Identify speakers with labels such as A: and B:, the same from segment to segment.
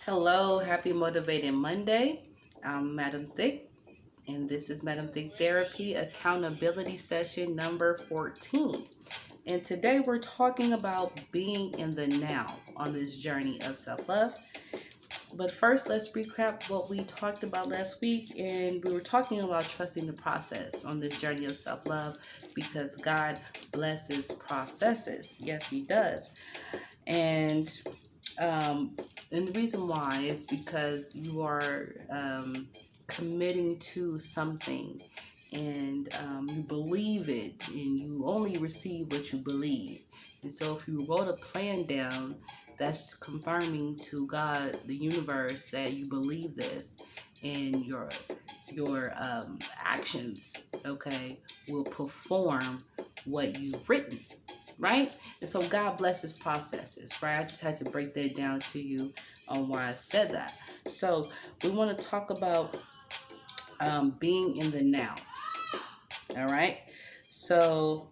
A: Hello, happy Motivated Monday. I'm Madam Thick, and this is Madam Thick Therapy Accountability Session number 14. And today we're talking about being in the now on this journey of self love. But first, let's recap what we talked about last week. And we were talking about trusting the process on this journey of self love because God blesses processes. Yes, He does. And um, and the reason why is because you are committing to something and you believe it and you only receive what you believe. And so if you wrote a plan down, that's confirming to God, the universe, that you believe this, and your actions, okay, will perform what you've written, right? And so God blesses processes, right? I just had to break that down to you on why I said that. So we want to talk about being in the now. All right. So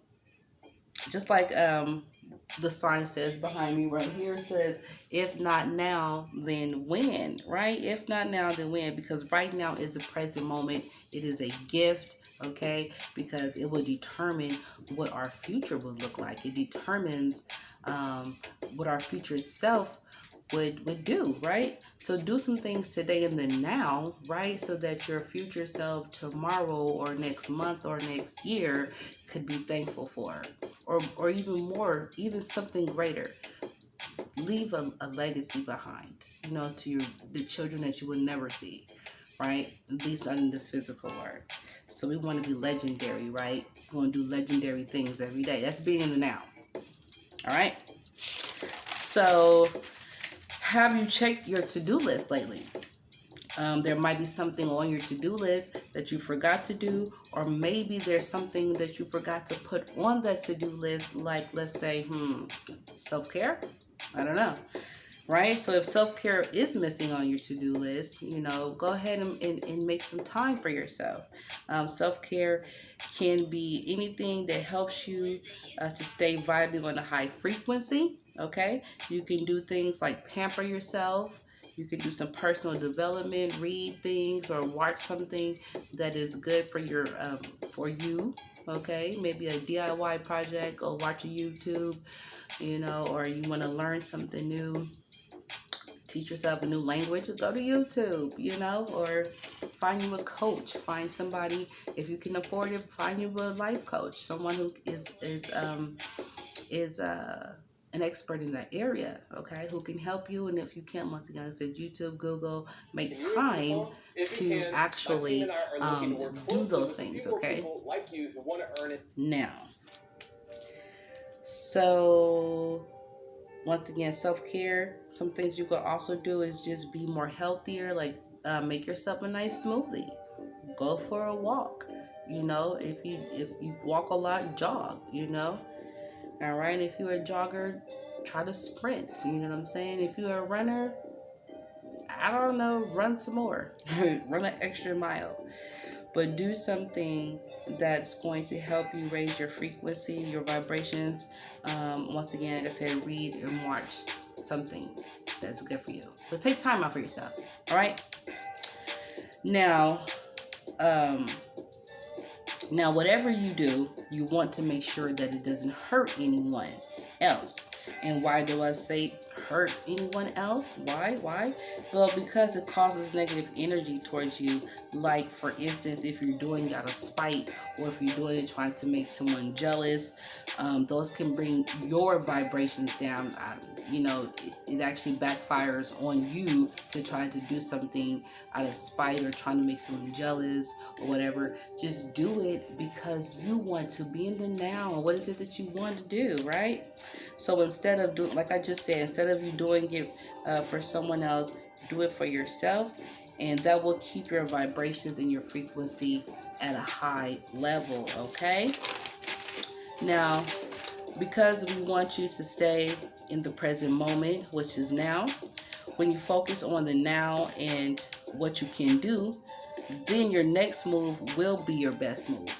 A: just like the sign says behind me right here, says, if not now, then when, right? If not now, then when? Because right now is the present moment. It is a gift, okay? Because it will determine what our future will look like. It determines what our future self would do, right? So do some things today in the now, right? So that your future self tomorrow or next month or next year could be thankful for. Or even more, even something greater. Leave a legacy behind, to the children that you will never see, right? At least not in this physical world. So we want to be legendary, right? We want to do legendary things every day. That's being in the now. All right. So have you checked your to-do list lately? There might be something on your to-do list that you forgot to do, or maybe there's something that you forgot to put on that to-do list, like let's say, self-care? I don't know, right? So if self-care is missing on your to-do list, go ahead and make some time for yourself. Self-care can be anything that helps you to stay vibing on a high frequency, okay? You can do things like pamper yourself. You can do some personal development, read things, or watch something that is good for you, okay? Maybe a DIY project, or watch a YouTube, or you want to learn something new, teach yourself a new language, go to YouTube, or find you a coach. Find somebody, if you can afford it, find you a life coach, someone who is an expert in that area, okay, who can help you. And if you can't, once again, I said YouTube, Google, make time to actually do those things, okay? Now, so once again, self-care, some things you can also do is just be more healthier, like make yourself a nice smoothie, go for a walk, if you walk a lot, jog, all right. If you're a jogger, try to sprint, you know what I'm saying? If you're a runner, I don't know, run some more. Run an extra mile. But do something that's going to help you raise your frequency, your vibrations. Once again, like I said, read and watch something that's good for you. So take time out for yourself. All right. Now, whatever you do, you want to make sure that it doesn't hurt anyone else. And why do I say hurt anyone else? Why? Well, because it causes negative energy towards you. Like, for instance, if you're doing it out of spite, or if you're doing it trying to make someone jealous, those can bring your vibrations down. It actually backfires on you to try to do something out of spite or trying to make someone jealous or whatever. Just do it because you want to be in the now. What is it that you want to do, right? So instead of doing, like I just said, instead of you doing it for someone else, do it for yourself. And that will keep your vibrations and your frequency at a high level, okay? Now, because we want you to stay in the present moment, which is now, when you focus on the now and what you can do, then your next move will be your best move,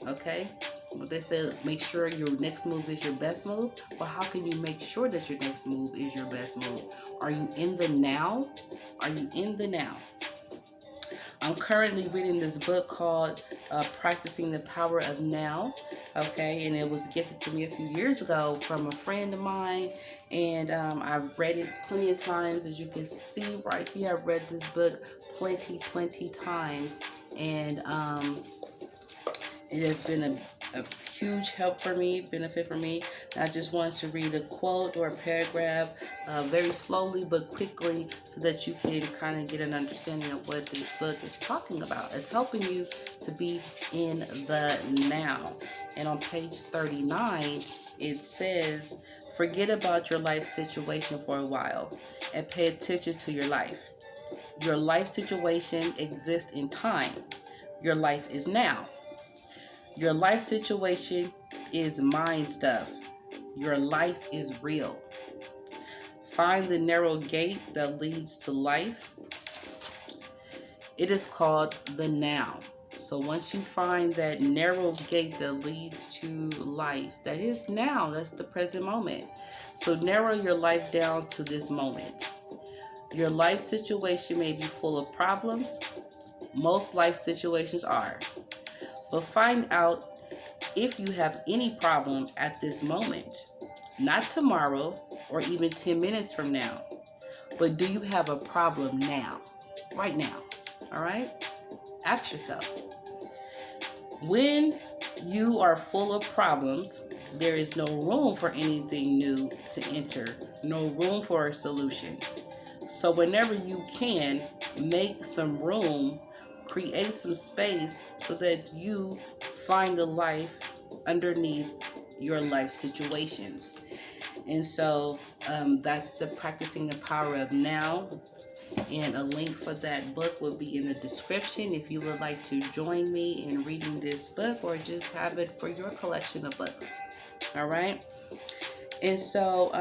A: okay? What they said, make sure your next move is your best move. Well, how can you make sure that your next move is your best move? Are you in the now? Are you in the now? I'm currently reading this book called Practicing the Power of Now. Okay, and it was gifted to me a few years ago from a friend of mine, and I've read it plenty of times. As you can see right here, I've read this book plenty times, and it has been a huge help for me, benefit for me. I just wanted to read a quote or a paragraph very slowly but quickly so that you can kind of get an understanding of what this book is talking about. It's helping you to be in the now. And on page 39, it says, forget about your life situation for a while and pay attention to your life. Your life situation exists in time. Your life is now. Your life situation is mind stuff. Your life is real. Find the narrow gate that leads to life. It is called the now. So once you find that narrow gate that leads to life, that is now. That's the present moment. So narrow your life down to this moment. Your life situation may be full of problems. Most life situations are. But find out if you have any problem at this moment, not tomorrow or even 10 minutes from now, but do you have a problem now, right now? All right? Ask yourself. When you are full of problems, there is no room for anything new to enter, no room for a solution. So whenever you can, make some room, create some space so that you find the life underneath your life situations. And so that's the Practicing the Power of Now. And a link for that book will be in the description if you would like to join me in reading this book or just have it for your collection of books. All right. And so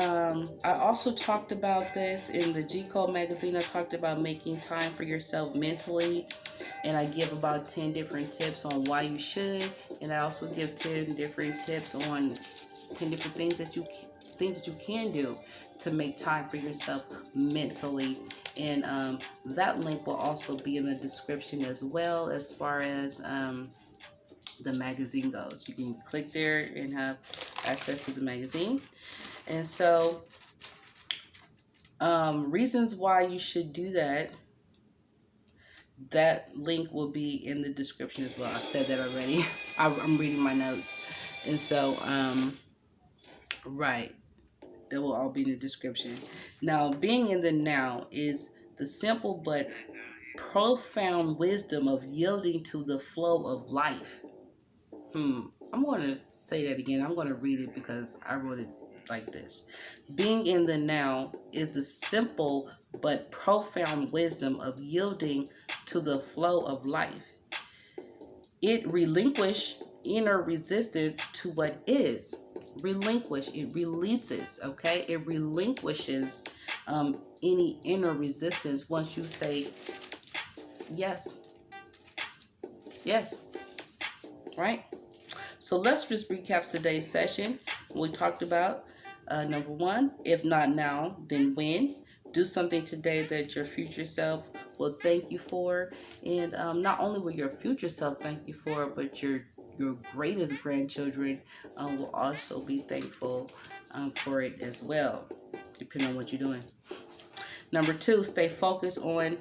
A: I also talked about this in the G Code magazine. I talked about making time for yourself mentally. And I give about 10 different tips on why you should. And I also give 10 different tips on 10 different things that you can do to make time for yourself mentally. And that link will also be in the description as well, as far as the magazine goes. You can click there and have access to the magazine. And so reasons why you should do that, that link will be in the description as well. I said that already. I'm reading my notes. And so, right, that will all be in the description. Now, being in the now is the simple but profound wisdom of yielding to the flow of life. I'm going to say that again. I'm going to read it because I wrote it like this. Being in the now is the simple but profound wisdom of yielding to the flow of life. It relinquishes inner resistance to what is. Relinquish, it releases, okay? It relinquishes any inner resistance once you say yes. Yes. Right? So let's just recap today's session. We talked about number one, if not now, then when. Do something today that your future self will thank you for. And not only will your future self thank you for, but your greatest grandchildren will also be thankful for it as well, depending on what you're doing. Number two, stay focused on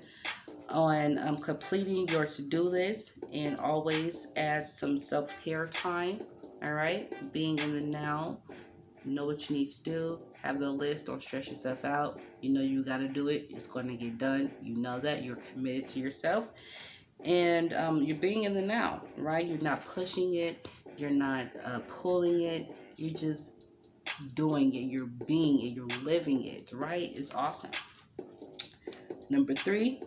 A: completing your to-do list, and always add some self-care time. All right, being in the now, know what you need to do, have the list, don't stress yourself out. You know you got to do it, it's going to get done. You know that you're committed to yourself, and you're being in the now, right? You're not pushing it, you're not pulling it, you're just doing it, you're being it, you're living it, right? It's awesome. Number three,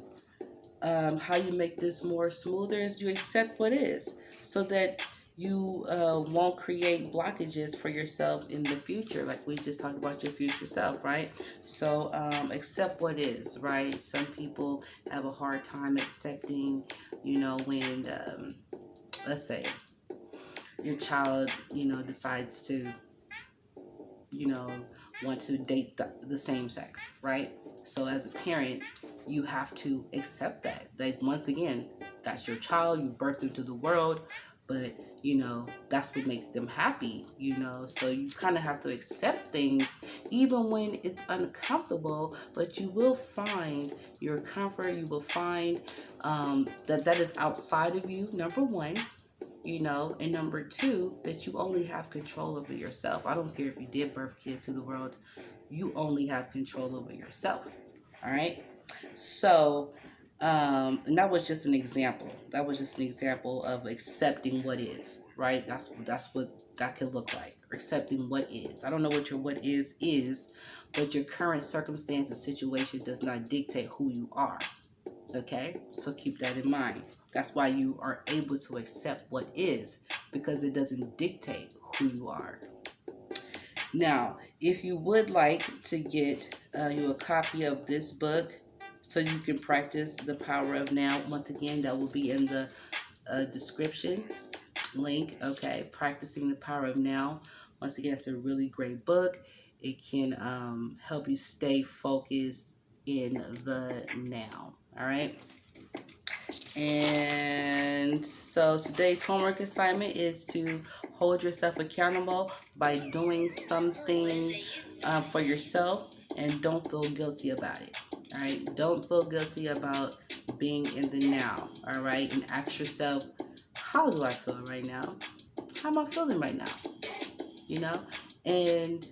A: how you make this more smoother is you accept what is, so that you won't create blockages for yourself in the future, like we just talked about your future self, right? So accept what is, right? Some people have a hard time accepting, when let's say your child decides to want to date the same sex, right? So as a parent, you have to accept that. Like, once again, that's your child, you birthed into the world, but that's what makes them happy, so you kind of have to accept things even when it's uncomfortable, but you will find your comfort. You will find that is outside of you, number one, and number two, that you only have control over yourself. I don't care if you did birth kids to the world, you only have control over yourself. All right. So, and that was just an example. That was just an example of accepting what is, right? That's what that could look like. Accepting what is. I don't know what your what is, but your current circumstance and situation does not dictate who you are. Okay? So keep that in mind. That's why you are able to accept what is, because it doesn't dictate who you are. Now, if you would like to get you a copy of this book so you can practice the power of now, once again, that will be in the description link. Okay, Practicing the Power of Now. Once again, it's a really great book. It can help you stay focused in the now. All right. And so today's homework assignment is to hold yourself accountable by doing something for yourself, and don't feel guilty about it. All right. Don't feel guilty about being in the now. All right. And ask yourself, how do I feel right now? How am I feeling right now? And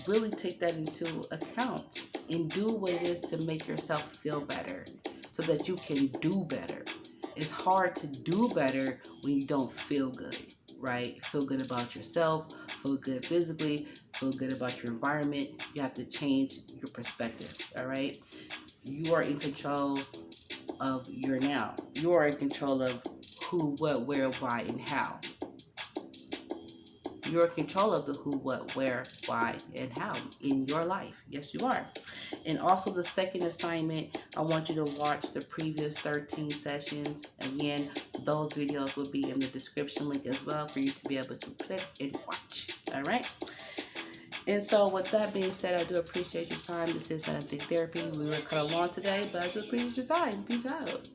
A: really take that into account and do what it is to make yourself feel better so that you can do better. It's hard to do better when you don't feel good, right? Feel good about yourself, feel good physically, feel good about your environment. You have to change your perspective, all right? You are in control of your now. You are in control of who, what, where, why, and how. You're in control of the who, what, where, why, and how in your life. Yes, you are. And also the second assignment, I want you to watch the previous 13 sessions. Again, those videos will be in the description link as well for you to be able to click and watch. All right. And so with that being said, I do appreciate your time. This is Madaam Therapy. We were kind of long today, but I do appreciate your time. Peace out.